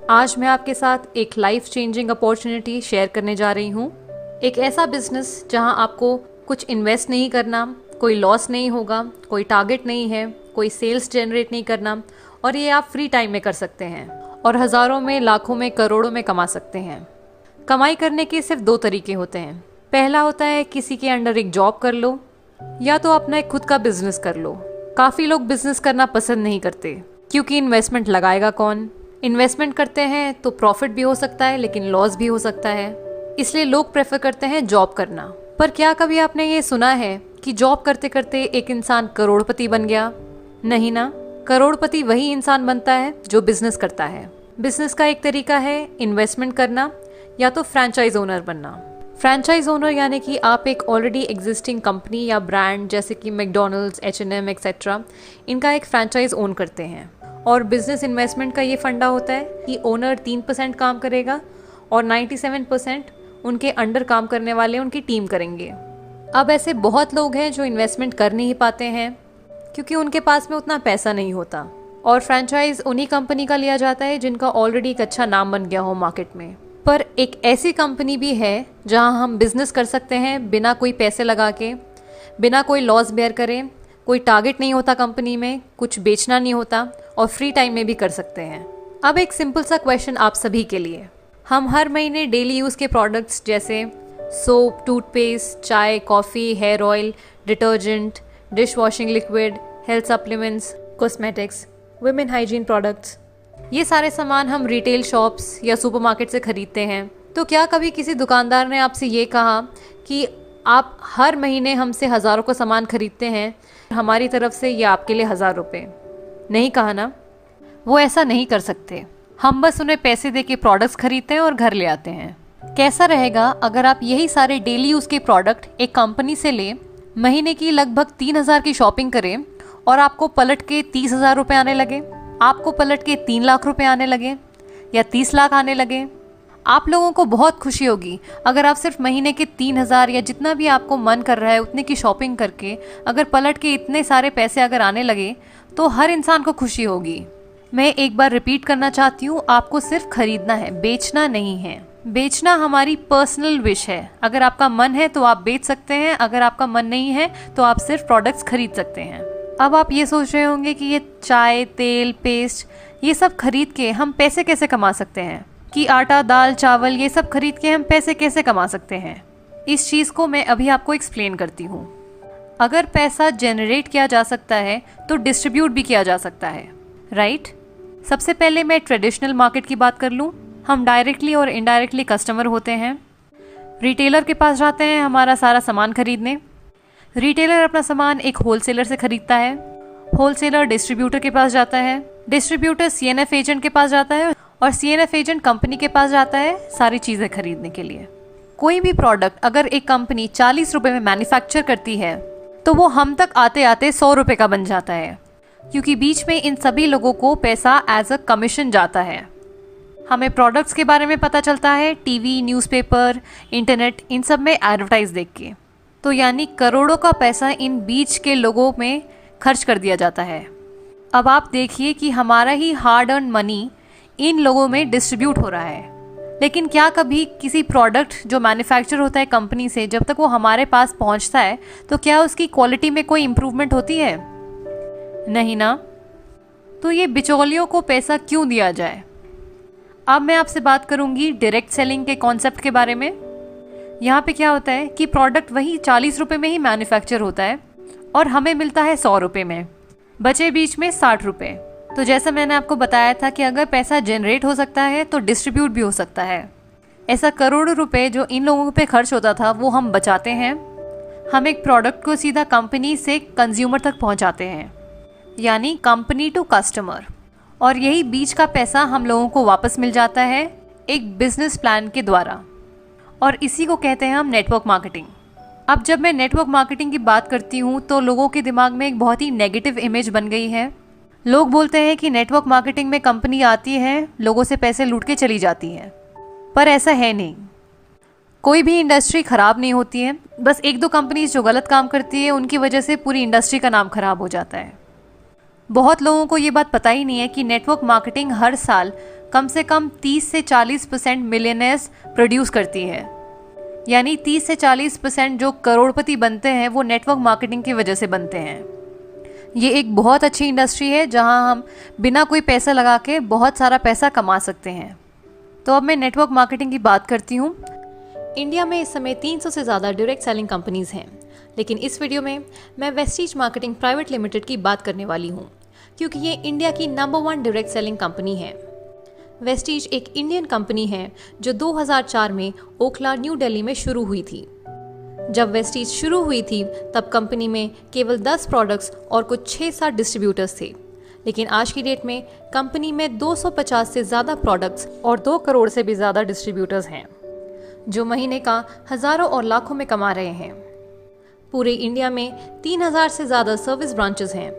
आज मैं आपके साथ एक लाइफ चेंजिंग अपॉर्चुनिटी शेयर करने जा रही हूँ। एक ऐसा बिजनेस जहाँ आपको कुछ इन्वेस्ट नहीं करना, कोई लॉस नहीं होगा, कोई टारगेट नहीं है, कोई सेल्स जनरेट नहीं करना, और ये आप फ्री टाइम में कर सकते हैं और हज़ारों में, लाखों में, करोड़ों में कमा सकते हैं। कमाई करने के सिर्फ 2 तरीके होते हैं। पहला होता है किसी के अंडर एक जॉब कर लो, या तो अपना एक खुद का बिजनेस कर लो। काफ़ी लोग बिजनेस करना पसंद नहीं करते क्योंकि इन्वेस्टमेंट लगाएगा कौन। इन्वेस्टमेंट करते हैं तो प्रॉफिट भी हो सकता है लेकिन लॉस भी हो सकता है, इसलिए लोग प्रेफर करते हैं जॉब करना। पर क्या कभी आपने ये सुना है कि जॉब करते करते एक इंसान करोड़पति बन गया? नहीं ना, करोड़पति वही इंसान बनता है जो बिजनेस करता है। बिजनेस का एक तरीका है इन्वेस्टमेंट करना या तो फ्रेंचाइज ओनर बनना। फ्रेंचाइज ओनर यानी कि आप एक ऑलरेडी एग्जिस्टिंग कंपनी या ब्रांड जैसे कि मैकडॉनल्ड्स, H&M एक्सेट्रा, इनका एक फ्रेंचाइज ओन करते हैं। और बिजनेस इन्वेस्टमेंट का ये फंडा होता है कि ओनर 3% काम करेगा और 97% उनके अंडर काम करने वाले उनकी टीम करेंगे। अब ऐसे बहुत लोग हैं जो इन्वेस्टमेंट कर नहीं पाते हैं क्योंकि उनके पास में उतना पैसा नहीं होता, और फ्रेंचाइज उन्हीं कंपनी का लिया जाता है जिनका ऑलरेडी एक अच्छा नाम बन गया हो मार्केट में। पर एक ऐसी कंपनी भी है जहां हम बिजनेस कर सकते हैं बिना कोई पैसे लगा के, बिना कोई लॉस बेयर करे, कोई टारगेट नहीं होता कंपनी में, कुछ बेचना नहीं होता और फ्री टाइम में भी कर सकते हैं। अब एक सिंपल सा क्वेश्चन आप सभी के लिए। हम हर महीने डेली यूज़ के प्रोडक्ट्स जैसे सोप, टूथपेस्ट, चाय, coffee, hair oil, detergent, dish washing liquid, health supplements, cosmetics, women hygiene products, ये सारे सामान हम रिटेल शॉप्स या सुपरमार्केट से खरीदते हैं। तो क्या कभी किसी दुकानदार ने आपसे ये कहा कि आप हर महीने हमसे हज़ारों का सामान खरीदते हैं, हमारी तरफ से ये आपके लिए 1000 रुपये? नहीं कहा ना। वो ऐसा नहीं कर सकते। हम बस उन्हें पैसे दे के प्रोडक्ट्स खरीदते हैं और घर ले आते हैं। कैसा रहेगा अगर आप यही सारे डेली यूज़ के प्रोडक्ट एक कंपनी से लें, महीने की लगभग 3000 की शॉपिंग करें और आपको पलट के 30,000 रुपये आने लगे, आपको पलट के 3 लाख रुपए आने लगे या 30 लाख आने लगे? आप लोगों को बहुत खुशी होगी अगर आप सिर्फ महीने के 3000 या जितना भी आपको मन कर रहा है उतने की शॉपिंग करके अगर पलट के इतने सारे पैसे अगर आने लगे, तो हर इंसान को खुशी होगी। मैं एक बार रिपीट करना चाहती हूँ, आपको सिर्फ खरीदना है, बेचना नहीं है। बेचना हमारी पर्सनल विश है। अगर आपका मन है तो आप बेच सकते हैं, अगर आपका मन नहीं है तो आप सिर्फ प्रोडक्ट्स खरीद सकते हैं। अब आप ये सोच रहे होंगे कि ये चाय, तेल, पेस्ट, ये सब खरीद के हम पैसे कैसे कमा सकते हैं, कि आटा, दाल, चावल ये सब खरीद के हम पैसे कैसे कमा सकते हैं। इस चीज़ को मैं अभी आपको एक्सप्लेन करती हूँ। अगर पैसा जनरेट किया जा सकता है तो डिस्ट्रीब्यूट भी किया जा सकता है, राइट? सबसे पहले मैं ट्रेडिशनल मार्केट की बात कर लूँ। हम डायरेक्टली और इनडायरेक्टली कस्टमर होते हैं। रिटेलर के पास जाते हैं हमारा सारा सामान खरीदने। रिटेलर अपना सामान एक होलसेलर से खरीदता है, होलसेलर डिस्ट्रीब्यूटर के पास जाता है, डिस्ट्रीब्यूटर CNF एजेंट के पास जाता है और CNF एजेंट कंपनी के पास जाता है सारी चीज़ें खरीदने के लिए। कोई भी प्रोडक्ट अगर एक कंपनी 40 रुपये में मैन्युफैक्चर करती है तो वो हम तक आते आते 100 रुपये का बन जाता है, क्योंकि बीच में इन सभी लोगों को पैसा एज अ कमीशन जाता है। हमें प्रोडक्ट्स के बारे में पता चलता है टीवी, न्यूज़पेपर, इंटरनेट, इन सब में एडवर्टाइज देख के। तो यानी करोड़ों का पैसा इन बीच के लोगों में खर्च कर दिया जाता है। अब आप देखिए कि हमारा ही हार्ड अर्न मनी इन लोगों में डिस्ट्रीब्यूट हो रहा है। लेकिन क्या कभी किसी प्रोडक्ट जो मैन्युफैक्चर होता है कंपनी से, जब तक वो हमारे पास पहुंचता है तो क्या उसकी क्वालिटी में कोई इम्प्रूवमेंट होती है? नहीं ना। तो ये बिचौलियों को पैसा क्यों दिया जाए? अब मैं आपसे बात करूंगी डायरेक्ट सेलिंग के कॉन्सेप्ट के बारे में। यहाँ पे क्या होता है कि प्रोडक्ट वही 40 रुपये में ही मैन्युफैक्चर होता है और हमें मिलता है 100 रुपये में, बचे बीच में 60 रुपये। तो जैसा मैंने आपको बताया था कि अगर पैसा जनरेट हो सकता है तो डिस्ट्रीब्यूट भी हो सकता है। ऐसा करोड़ों रुपए जो इन लोगों पे खर्च होता था वो हम बचाते हैं। हम एक प्रोडक्ट को सीधा कंपनी से कंज्यूमर तक पहुंचाते हैं, यानी कंपनी टू कस्टमर, और यही बीच का पैसा हम लोगों को वापस मिल जाता है एक बिजनेस प्लान के द्वारा, और इसी को कहते हैं हम नेटवर्क मार्केटिंग। अब जब मैं नेटवर्क मार्केटिंग की बात करती हूँ तो लोगों के दिमाग में एक बहुत ही नेगेटिव इमेज बन गई है। लोग बोलते हैं कि नेटवर्क मार्केटिंग में कंपनी आती है, लोगों से पैसे लूट के चली जाती है, पर ऐसा है नहीं। कोई भी इंडस्ट्री ख़राब नहीं होती है, बस 1-2 कंपनीज जो गलत काम करती है उनकी वजह से पूरी इंडस्ट्री का नाम ख़राब हो जाता है। बहुत लोगों को ये बात पता ही नहीं है कि नेटवर्क मार्केटिंग हर साल कम से कम 30 से 40% मिलियनेयर्स प्रोड्यूस करती है। यानी 30 से 40% जो करोड़पति बनते हैं वो नेटवर्क मार्केटिंग की वजह से बनते हैं। ये एक बहुत अच्छी इंडस्ट्री है जहां हम बिना कोई पैसा लगा के बहुत सारा पैसा कमा सकते हैं। तो अब मैं नेटवर्क मार्केटिंग की बात करती हूँ। इंडिया में इस समय 300 से ज़्यादा डायरेक्ट सेलिंग कंपनीज़ हैं, लेकिन इस वीडियो में मैं वेस्टीज मार्केटिंग प्राइवेट लिमिटेड की बात करने वाली हूँ, क्योंकि ये इंडिया की नंबर 1 डायरेक्ट सेलिंग कंपनी है। वेस्टीज एक इंडियन कंपनी है जो 2004 में ओखला, न्यू दिल्ली में शुरू हुई थी। जब वेस्टीज शुरू हुई थी तब कंपनी में केवल 10 प्रोडक्ट्स और कुछ 6-7 डिस्ट्रीब्यूटर्स थे, लेकिन आज की डेट में कंपनी में 250 से ज़्यादा प्रोडक्ट्स और 2 करोड़ से भी ज़्यादा डिस्ट्रीब्यूटर्स हैं, जो महीने का हज़ारों और लाखों में कमा रहे हैं। पूरे इंडिया में 3000 से ज़्यादा सर्विस ब्रांचेस हैं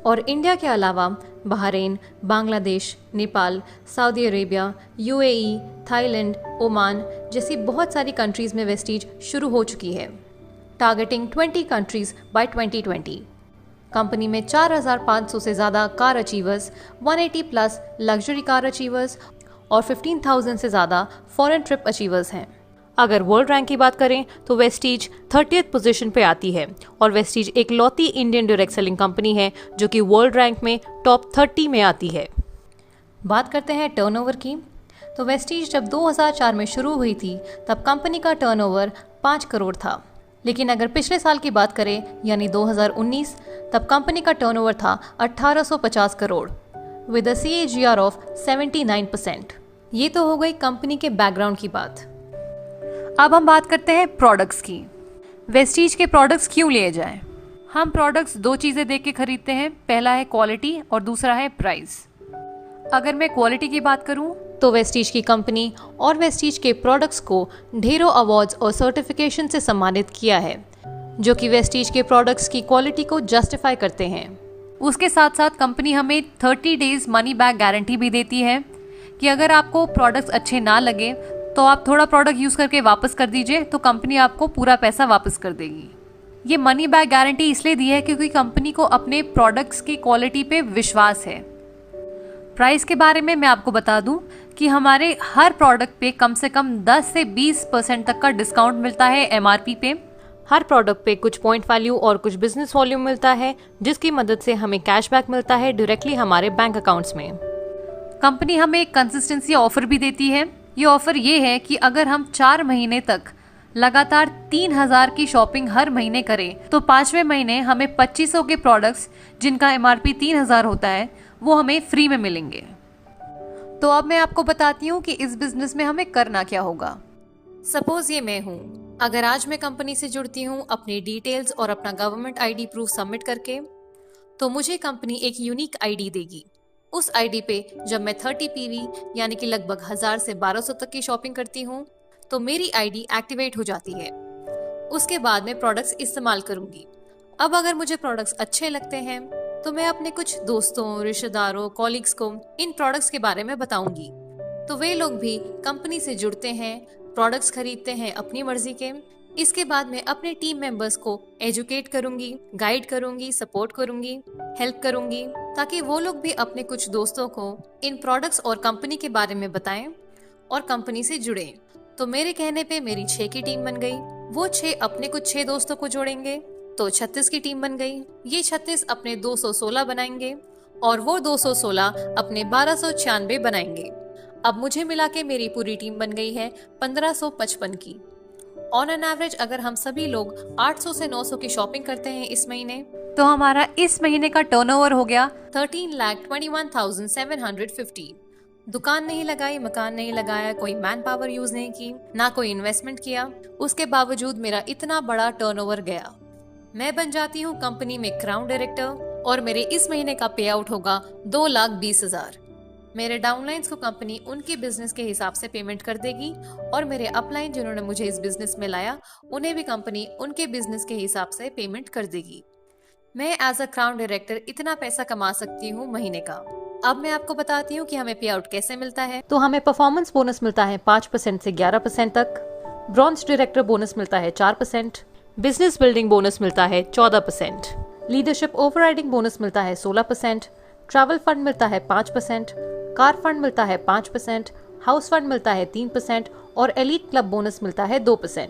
और इंडिया के अलावा Bahrain, Bangladesh, Nepal, Saudi Arabia, UAE, Thailand, Oman जैसी बहुत सारी कंट्रीज़ में वेस्टीज शुरू हो चुकी है, टारगेटिंग 20 कंट्रीज़ बाय 2020। कंपनी में 4500 से ज़्यादा car achievers, 180 plus luxury car achievers और 15,000 से ज़्यादा फॉरेन ट्रिप अचीवर्स हैं। अगर वर्ल्ड रैंक की बात करें तो वेस्टीज 30th पोजीशन पे आती है और वेस्टीज एक लौती इंडियन डायरेक्ट सेलिंग कंपनी है जो कि वर्ल्ड रैंक में टॉप 30 में आती है। बात करते हैं टर्नओवर की। तो वेस्टीज जब 2004 में शुरू हुई थी तब कंपनी का टर्नओवर 5 करोड़ था, लेकिन अगर पिछले साल की बात करें यानी 2019, तब कंपनी का टर्नओवर था 1850 crore with a CAGR of 79%। ये तो हो गई कंपनी के बैकग्राउंड की बात। अब हम बात करते हैं प्रोडक्ट्स की। वेस्टीज के प्रोडक्ट्स क्यों लिए जाएं? हम प्रोडक्ट्स 2 चीज़ें देख के खरीदते हैं, पहला है क्वालिटी और दूसरा है प्राइस। अगर मैं क्वालिटी की बात करूं तो वेस्टीज की कंपनी और वेस्टीज के प्रोडक्ट्स को ढेरों अवार्ड्स और सर्टिफिकेशन से सम्मानित किया है, जो कि वेस्टीज के प्रोडक्ट्स की क्वालिटी को जस्टिफाई करते हैं। उसके साथ साथ कंपनी हमें 30 डेज मनी बैक गारंटी भी देती है कि अगर आपको प्रोडक्ट्स अच्छे ना लगे तो आप थोड़ा प्रोडक्ट यूज़ करके वापस कर दीजिए, तो कंपनी आपको पूरा पैसा वापस कर देगी। ये मनी बैक गारंटी इसलिए दी है क्योंकि कंपनी को अपने प्रोडक्ट्स की क्वालिटी पे विश्वास है। प्राइस के बारे में मैं आपको बता दूं कि हमारे हर प्रोडक्ट पे कम से कम 10 से 20% तक का डिस्काउंट मिलता है MRP पे। हर प्रोडक्ट पे कुछ पॉइंट वैल्यू और कुछ बिजनेस वॉल्यूम मिलता है, जिसकी मदद से हमें कैशबैक मिलता है डायरेक्टली हमारे बैंक अकाउंट्स में। कंपनी हमें एक कंसिस्टेंसी ऑफर भी देती है। ये ऑफर ये है कि अगर हम 4 महीने तक लगातार 3000 की शॉपिंग हर महीने करें तो 5वें महीने हमें 2500 के प्रोडक्ट्स जिनका MRP 3000 होता है वो हमें फ्री में मिलेंगे। तो अब मैं आपको बताती हूँ कि इस बिजनेस में हमें करना क्या होगा। सपोज ये मैं हूँ, अगर आज मैं कंपनी से जुड़ती हूँ अपनी डिटेल्स और अपना गवर्नमेंट ID प्रूफ सबमिट करके, तो मुझे कंपनी एक यूनिक ID देगी। उस ID पे जब मैं 30 PV यानी कि लगभग 1000 से 1200 तक की शॉपिंग करती हूँ तो मेरी ID एक्टिवेट हो जाती है। उसके बाद मैं प्रोडक्ट्स इस्तेमाल करूंगी। अब अगर मुझे प्रोडक्ट्स अच्छे लगते हैं तो मैं अपने कुछ दोस्तों, रिश्तेदारों, कॉलीग्स को इन प्रोडक्ट्स के बारे में बताऊंगी, तो वे लोग भी कंपनी से जुड़ते हैं, प्रोडक्ट्स खरीदते हैं अपनी मर्जी के। इसके बाद मैं अपने टीम मेंबर्स को एजुकेट करूंगी, गाइड करूंगी, सपोर्ट करूंगी, हेल्प करूंगी, ताकि वो लोग भी अपने कुछ दोस्तों को इन प्रोडक्ट्स और कंपनी के बारे में बताएं और कंपनी से जुड़ें। तो मेरे कहने पे मेरी 6 की टीम बन गई। वो 6 अपने कुछ 6 दोस्तों को जोड़ेंगे तो 36 की टीम बन गई। ये 36 अपने 216 बनाएंगे और वो 216 अपने 1296 बनाएंगे। अब मुझे मिला के मेरी पूरी टीम बन गई है 1555 की। ऑन एन एवरेज अगर हम सभी लोग 800 से 900 की शॉपिंग करते हैं इस महीने, तो हमारा इस महीने का टर्नओवर हो गया 13,21,750। दुकान नहीं लगाई, मकान नहीं लगाया, कोई मैन पावर यूज नहीं की, ना कोई इन्वेस्टमेंट किया, उसके बावजूद मेरा इतना बड़ा टर्नओवर गया। मैं बन जाती हूँ कंपनी में क्राउन डायरेक्टर और मेरे इस महीने का पे आउट होगा 2,20,000। मेरे डाउनलाइंस को कंपनी उनके बिजनेस के हिसाब से पेमेंट कर देगी और मेरे अपलाइन जिन्होंने मुझे इस बिजनेस में लाया उन्हें भी कंपनी उनके बिजनेस के हिसाब से पेमेंट कर देगी। मैं एज अ क्राउन डायरेक्टर इतना पैसा कमा सकती हूँ महीने का। अब मैं आपको बताती हूँ कि हमें पे आउट कैसे मिलता है। तो हमें परफॉर्मेंस बोनस मिलता है 5% से 11% तक, ब्रॉन्ज डायरेक्टर बोनस मिलता है 4%, बिजनेस बिल्डिंग बोनस मिलता है 14%, लीडरशिप ओवरराइडिंग बोनस मिलता है 16%, ट्रैवल फंड मिलता है 5%, कार फंड मिलता है 5%, हाउस फंड मिलता है 3% और एलीट क्लब बोनस मिलता है 2%।